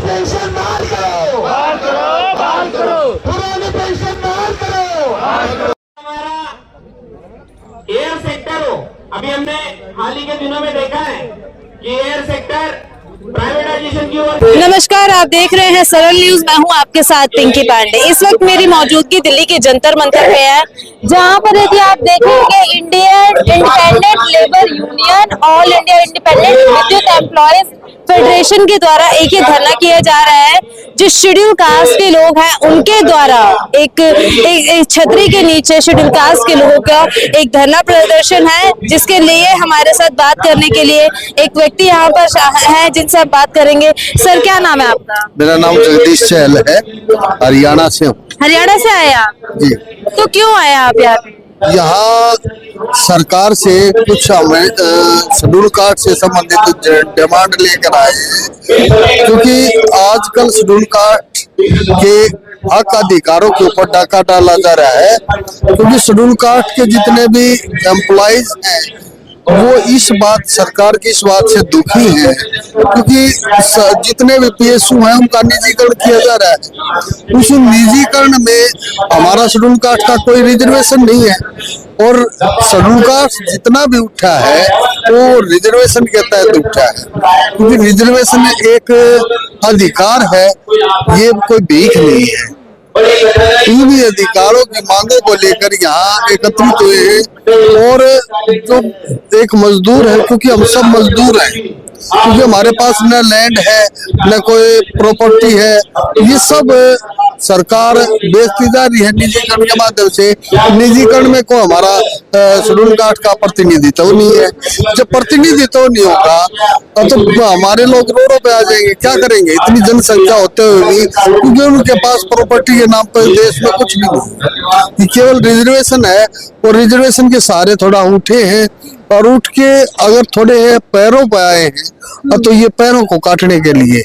Pension मार करो, पुरानी पेंशन मार करो। हमारा एयर सेक्टर हो, अभी हमने हाल ही के दिनों में देखा है कि एयर सेक्टर प्राइवेटाइजेशन की ओर। नमस्कार, आप देख रहे हैं सरल न्यूज। मैं हूं आपके साथ पिंकी पांडे। इस वक्त मेरी मौजूदगी दिल्ली के जंतर मंतर पे है, जहां पर यदि आप देखेंगे Indian independent labour union, all India independent विद्युत एम्प्लॉयज फेडरेशन के द्वारा एक ही धरना किया जा रहा है। जो शेड्यूल कास्ट के लोग हैं उनके द्वारा एक छतरी के नीचे शेड्यूल कास्ट के लोगों का एक धरना प्रदर्शन है, जिसके लिए हमारे साथ बात करने के लिए एक व्यक्ति यहाँ पर है जिनसे आप बात करेंगे। सर, क्या नाम है आपका? मेरा नाम जगदीश चहल है, हरियाणा से हूँ। हरियाणा से आए आप जी। तो क्यों आए आप यहाँ पे? यहाँ सरकार से कुछ शेड्यूल कास्ट से संबंधित डिमांड लेकर आए हैं, क्योंकि आजकल शेड्यूल कास्ट के हक अधिकारों के ऊपर डाका डाला जा रहा है। क्योंकि शेड्यूल कास्ट के जितने भी एम्प्लॉइज हैं वो इस बात, सरकार की इस बात से दुखी हैं, क्योंकि जितने भी पीएसयू हैं उनका निजीकरण किया जा रहा है। उस निजीकरण में हमारा शेड्यूल कास्ट का कोई रिजर्वेशन नहीं है, और शेड्यूल कास्ट जितना भी उठा है वो रिजर्वेशन के तहत उठा है, क्योंकि रिजर्वेशन एक अधिकार है, ये कोई भीख नहीं है। इन भी अधिकारों की मांगों को लेकर यहाँ एकत्रित हुए हैं। और जो एक मजदूर है, क्योंकि हम सब मजदूर हैं, क्योंकि हमारे पास न लैंड है न कोई प्रॉपर्टी है, ये सब सरकार बेचती जा रही है निजीकरण के माध्यम से। निजीकरण में को हमारा शेड्यूल कास्ट का प्रतिनिधित्व नहीं है। जब प्रतिनिधित्व नहीं होगा तो हमारे लोग रोडों पे आ जाएंगे, क्या करेंगे इतनी जनसंख्या होते हुए भी, क्योंकि उनके पास प्रॉपर्टी के नाम पर देश में कुछ नहीं है। केवल रिजर्वेशन है, और रिजर्वेशन के सहारे थोड़ा उठे हैं, और उठ के अगर थोड़े पैरों पे आए हैं तो ये पैरों को काटने के लिए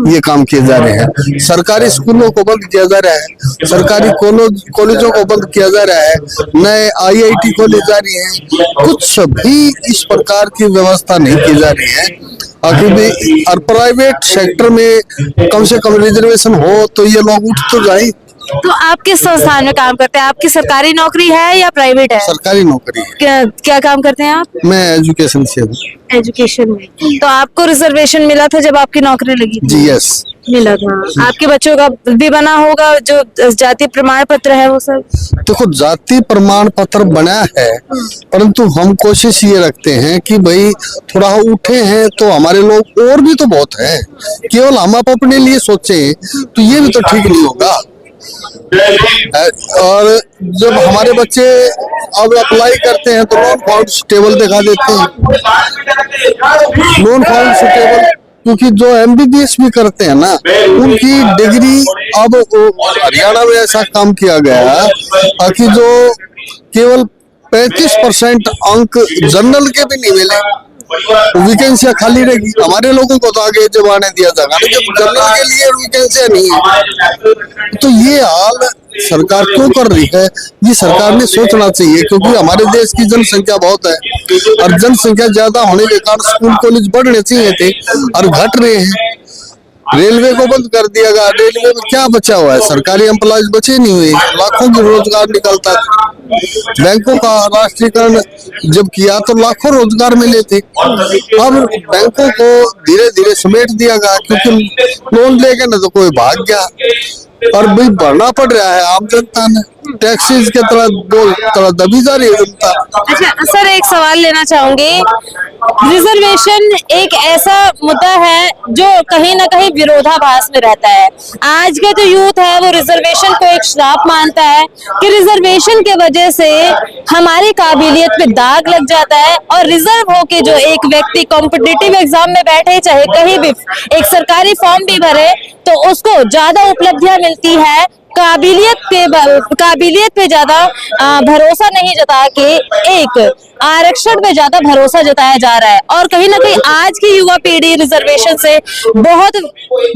ये काम किए जा रहे हैं। सरकारी स्कूलों को बंद किया जा रहा है, सरकारी कॉलेजों को बंद किया जा रहा है, नए IIT खोले जा रही हैं, कुछ भी इस प्रकार की व्यवस्था नहीं की जा रही है। आखिर भी और प्राइवेट सेक्टर में कम से कम रिजर्वेशन हो तो ये लोग उठ तो जाए। तो आप किस संस्थान में काम करते हैं? आपकी सरकारी नौकरी है या प्राइवेट है? सरकारी नौकरी है। क्या काम करते हैं आप? मैं एजुकेशन से हूँ। एजुकेशन में। तो आपको रिजर्वेशन मिला था जब आपकी नौकरी लगी थी? जी यस, मिला था। आपके बच्चों का भी बना होगा, जो जाति प्रमाण पत्र है वो सब? देखो, जाति प्रमाण पत्र बना है, परंतु हम कोशिश ये रखते हैं कि भाई थोड़ा उठे हैं तो हमारे लोग और भी तो बहुत हैं, केवल हम अपने लिए सोचें तो ये भी तो ठीक नहीं होगा। और जब हमारे बच्चे अब अप्लाई करते हैं तो नॉन फाउंड सुटेबल दिखा देते हैं। नॉन फाउंड सुटेबल, क्योंकि जो MBBS भी करते हैं ना, उनकी डिग्री अब हरियाणा में ऐसा काम किया गया कि जो केवल 35% अंक जनरल के भी नहीं मिले, वैकेंसियां खाली रहेगी। हमारे लोगों को तो आगे जब आने दिया जाएगा, जब जनरल के लिए वैकेंसियां नहीं है, तो ये हाल सरकार क्यों कर रही है, ये सरकार ने सोचना चाहिए। क्योंकि हमारे देश की जनसंख्या बहुत है, और जनसंख्या ज्यादा होने के कारण स्कूल कॉलेज बढ़ने चाहिए थे और घट रहे हैं। रेलवे को बंद कर दिया गया, रेलवे में क्या बचा हुआ है? सरकारी एम्प्लॉयज बचे नहीं हुए, लाखों की रोजगार निकलता था। बैंकों का राष्ट्रीयकरण जब किया तो लाखों रोजगार मिले थे। अब बैंकों को धीरे धीरे समेट दिया गया, क्योंकि लोन लेके ना तो कोई भाग गया, और भाई भरना पड़ रहा है आम जनता ने। टैक्सेस के तरह दबी जा रही है जनता। अच्छा सर, एक सवाल लेना चाहूंगी। रिजर्वेशन एक ऐसा मुद्दा है जो कहीं ना कहीं विरोधाभास में रहता है। आज का जो यूथ है वो रिजर्वेशन को एक श्राप मानता है कि रिजर्वेशन के वजह से हमारी काबिलियत पे दाग लग जाता है, और रिजर्व होके जो एक व्यक्ति कॉम्पिटिटिव एग्जाम में बैठे, चाहे कहीं भी एक सरकारी फॉर्म भी भरे, तो उसको ज्यादा उपलब्धियां मिलती है। काबिलियत पे ज्यादा भरोसा नहीं जता के एक आरक्षण पे ज्यादा भरोसा जताया जा रहा है, और कहीं ना कहीं आज की युवा पीढ़ी रिजर्वेशन से बहुत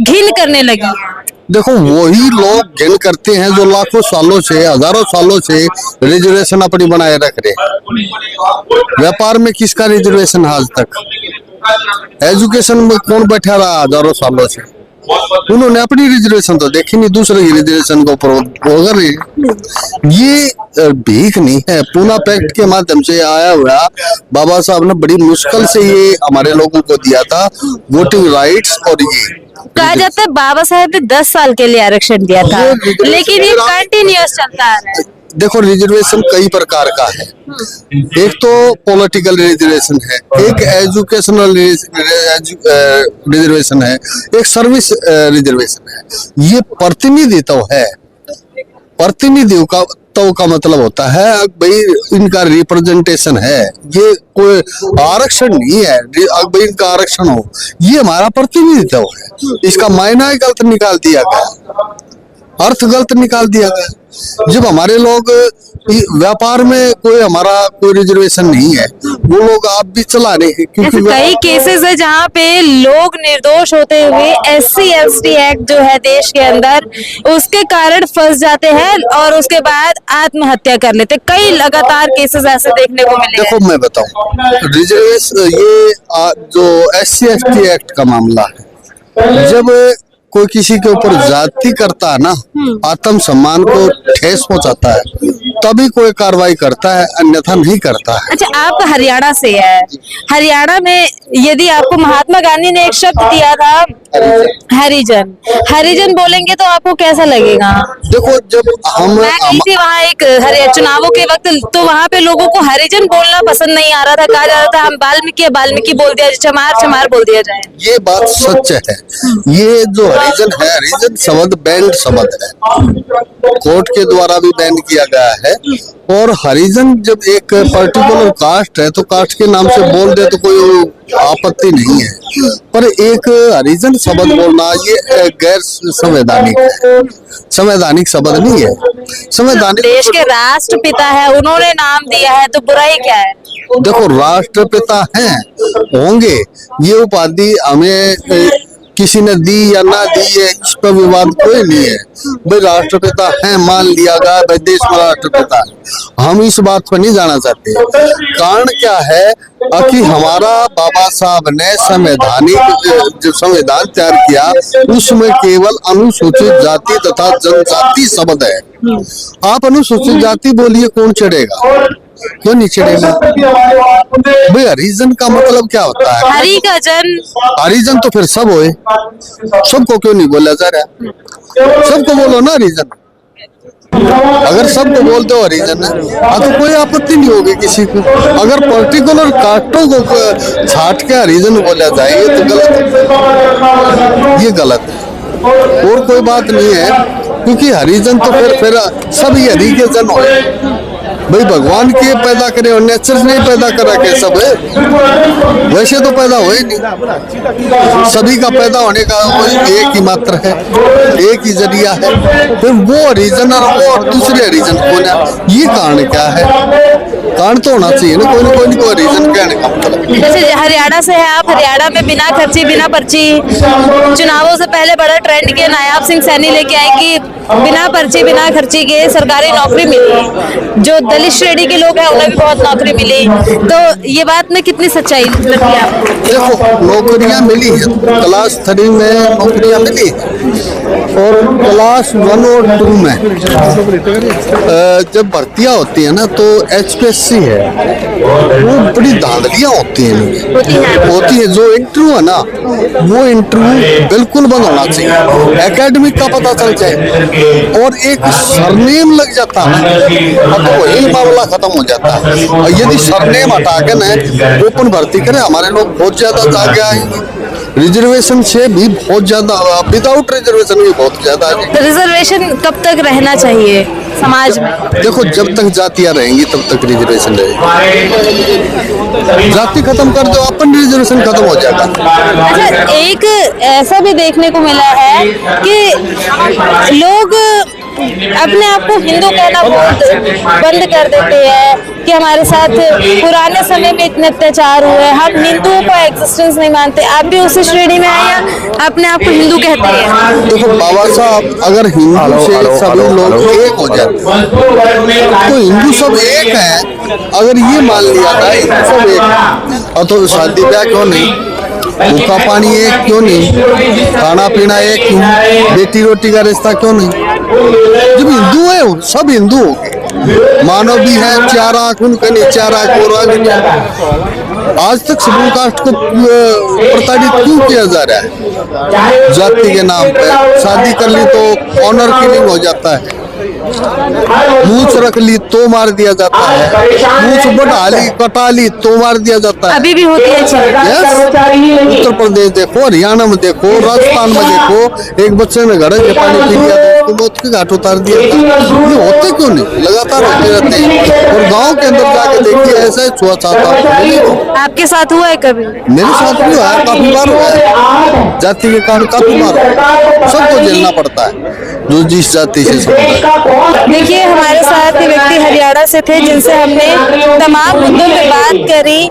घिन करने लगी है। देखो, वही लोग घिन करते हैं जो लाखों सालों से, हजारों सालों से रिजर्वेशन अपनी बनाए रख रहे हैं। व्यापार में किसका रिजर्वेशन आज तक? एजुकेशन में कौन बैठा रहा हजारों सालों से? उन्होंने अपनी रिजर्वेशन तो देखी नहीं, दूसरे की रिजर्वेशन को अगर ये भीख नहीं है, पूना पैक्ट के माध्यम से आया हुआ, बाबा साहब ने बड़ी मुश्किल से ये हमारे लोगों को दिया था वोटिंग राइट्स। और ये कहा जाता है बाबा साहब ने 10 साल के लिए आरक्षण दिया था, लेकिन ये कंटिन्यूअस चलता आ रहा है। देखो रिजर्वेशन कई प्रकार का है, एक तो पॉलिटिकल रिजर्वेशन है, एक एजुकेशनल रिजर्वेशन है, एक सर्विस रिजर्वेशन है। ये प्रतिनिधित्व है, प्रतिनिधित्व का मतलब होता है भाई इनका रिप्रेजेंटेशन है, ये कोई आरक्षण नहीं है। भाई इनका आरक्षण हो, ये हमारा प्रतिनिधित्व है। इसका मायना गलत निकाल दिया गया, अर्थ गलत निकाल दिया गया। जब हमारे लोग व्यापार में कोई रिजर्वेशन नहीं है, वो लोग आप भी चला रहे हैं, क्योंकि कई केसेस है जहाँ पे लोग निर्दोष होते हुए SC ST एक्ट जो है देश के अंदर, उसके कारण फंस जाते हैं और उसके बाद आत्महत्या कर लेते। कई लगातार केसेस ऐसे देखने को मिले। देखो मैं बताऊं, रिजर्वेशन ये जो SC ST एक्ट का मामला है, जब कोई किसी के ऊपर जाति करता है ना, आत्म सम्मान को ठेस पहुंचाता है, तभी कोई कार्रवाई करता है, अन्यथा नहीं करता है। अच्छा, आप हरियाणा से है, हरियाणा में यदि आपको महात्मा गांधी ने एक शब्द दिया था हरिजन, हरिजन बोलेंगे तो आपको कैसा लगेगा? देखो जब मैं गई थी वहाँ एक चुनावों के वक्त, तो वहाँ पे लोगों को हरिजन बोलना पसंद नहीं आ रहा था। कहा जा रहा था हम बाल्मीकि बोल दिया, चमार बोल दिया जाए। ये बात सच है। ये जो हरिजन है, हरिजन शब्द बैंड शब्द है, कोर्ट के द्वारा भी बैन किया गया है। और हरिजन जब एक पर्टिकुलर कास्ट है तो कास्ट के नाम से बोल दे तो कोई आपत्ति नहीं है, पर एक हरिजन शब्द बोलना ये गैर संवैधानिक है, संवैधानिक शब्द नहीं है। संवैधानिक देश के राष्ट्रपिता है, उन्होंने नाम दिया है, तो बुराई क्या है? देखो राष्ट्रपिता हैं, होंगे, ये उपाधि हमें किसी ने दी या ना दी है, इस पर विवाद कोई नहीं है। भाई राष्ट्रपिता हैं, मान लिया गया भाई देश में राष्ट्रपिता है, हम इस बात पर नहीं जाना चाहते। कारण क्या है कि हमारा बाबा साहब ने संवैधानिक जो संविधान तैयार किया, उसमें केवल अनुसूचित जाति तथा जनजाति शब्द है। आप अनुसूचित जाति बोलिए, कौन चढ़ेगा? क्यों नहीं चढ़ेगा? भाई हरिजन का मतलब क्या होता है? हरि का जन, हरिजन तो फिर सब होए, सबको क्यों नहीं बोला जा रहा? सबको बोलो ना हरिजन। अगर सबको बोलते हो हरिजन है, तो कोई आपत्ति नहीं होगी किसी को। अगर पर्टिकुलर कास्टों को छाट के हरिजन बोला जाए ये तो गलत है, ये गलत है और कोई बात नहीं है। क्योंकि हरिजन तो फिर सभी हरि के जन होए। भाई भगवान के पैदा करे और नेचर नहीं पैदा करा के सब है, वैसे तो पैदा हुए नहीं। सभी का पैदा होने का एक ही मात्र है, एक ही जरिया है। फिर वो हरिजन और वो दूसरे हरिजन कौन है? ये कारण क्या है? कारण तो होना चाहिए ना, कोई हरिजन कहने का मतलब। जैसे हरियाणा से है आप, हरियाणा में बिना खर्ची बिना पर्ची चुनावों से पहले बड़ा ट्रेंड किया, नायाब सिंह सैनी लेके आए कि बिना पर्ची बिना खर्ची के सरकारी नौकरी मिली। जो दलित श्रेणी के लोग हैं उन्हें भी बहुत नौकरी मिली, तो ये बात में कितनी सच्चाई लगती है आपको? देखो नौकरियां मिली है, क्लास 3 में नौकरियां मिली और क्लास 1 और 2 में जब भर्तियां होती है ना, तो HPSC है, वो बड़ी धांधलियां होती है। जो इंटरव्यू है ना, वो इंटरव्यू बिल्कुल बंद होना चाहिए, एकेडमिक का पता चल जाए और एक सरनेम लग जाता है तो वही मामला खत्म हो जाता है। और यदि सरनेम हटा के न ओपन भर्ती करें, हमारे लोग बहुत ज्यादा आगे आएंगे। रिजर्वेशन से भी बहुत ज्यादा, विदाउट रिजर्वेशन भी बहुत ज्यादा है। रिजर्वेशन कब तक रहना चाहिए समाज में? देखो जब तक जातियां रहेंगी तब तक रिजर्वेशन रहेगी। जाति खत्म कर दो, अपन रिजर्वेशन खत्म हो जाएगा। अच्छा, एक ऐसा भी देखने को मिला है कि लोग अपने आप को हिंदू कहना बंद कर देते हैं कि हमारे साथ पुराने समय में इतने अत्याचार हुए, हम हिंदुओं का एग्जिस्टेंस नहीं मानते। आप भी उसी श्रेणी में आए या अपने आप को हिंदू कहते हैं? देखो बाबा साहब अगर हिंदू से सभी लोग एक हो जाते तो हिंदू सब एक है। अगर ये मान लिया था हिंदू सब एक, और तो शादी ब्याह क्यों नहीं? भूखा पानी एक क्यों नहीं, खाना पीना एक क्यों, बेटी रोटी का रिश्ता क्यों नहीं। जब हिंदू है सब हिंदू हो गए, मानव भी है, 4 आंख उनके नहीं, 4 आंख और आगे नहीं। आज तक शेड्यूल कास्ट को प्रताड़ित क्यों किया जा रहा है? जाति के नाम पे शादी कर ली तो ऑनर किलिंग हो जाता है, मूछ रख ली तो मार दिया जाता है, मूछ बढ़ा ली कटा ली तो मार दिया जाता है। अभी भी होती है चीजें। Yes? उत्तर प्रदेश देखो, हरियाणा में देखो, राजस्थान में देखो, एक बच्चे ने घड़े के पानी पी लिया तो उसको मौत के घाट उतार दिया था। ये होते क्यों नहीं, लगातार होते रहते हैं। और गांव के अंदर जाके देखिए ऐसा छुआ-छात आपके साथ हुआ है कभी? मेरे साथ भी हुआ है, काफी बार हुआ है। जाति के कारण काफी बार हुआ है, सबको झेलना पड़ता है जो जिस जाति से संबंधित। देखिए हमारे साथ ये व्यक्ति हरियाणा से थे जिनसे हमने तमाम मुद्दों पे बात करी।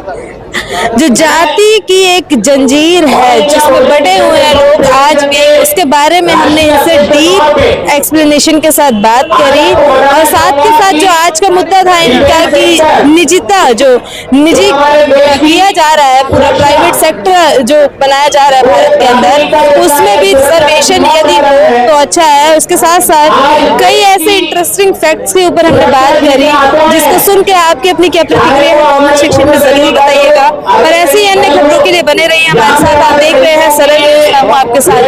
जो जाति की एक जंजीर है जिसमें बटे हुए हैं लोग आज भी, इसके बारे में हमने इनसे डीप एक्सप्लेनेशन के साथ बात करी। और साथ के साथ जो आज का मुद्दा था इनका कि निजिता जो निजी किया जा रहा है, पूरा प्राइवेट सेक्टर जो बनाया जा रहा है भारत के अंदर, उसमें भी रिजर्वेशन यदि हो तो अच्छा है। उसके साथ साथ कई ऐसे इंटरेस्टिंग फैक्ट्स के ऊपर हमने बात करी जिसको सुन के आपकी अपनी क्या प्रतिक्रिया है कमेंट सेक्शन में जरूर बताइएगा। और ऐसी अन्य खबरों के लिए बने रहिए हमारे साथ। आप देख रहे हैं सरल न्यूज़, मैं हूं आपके साथ।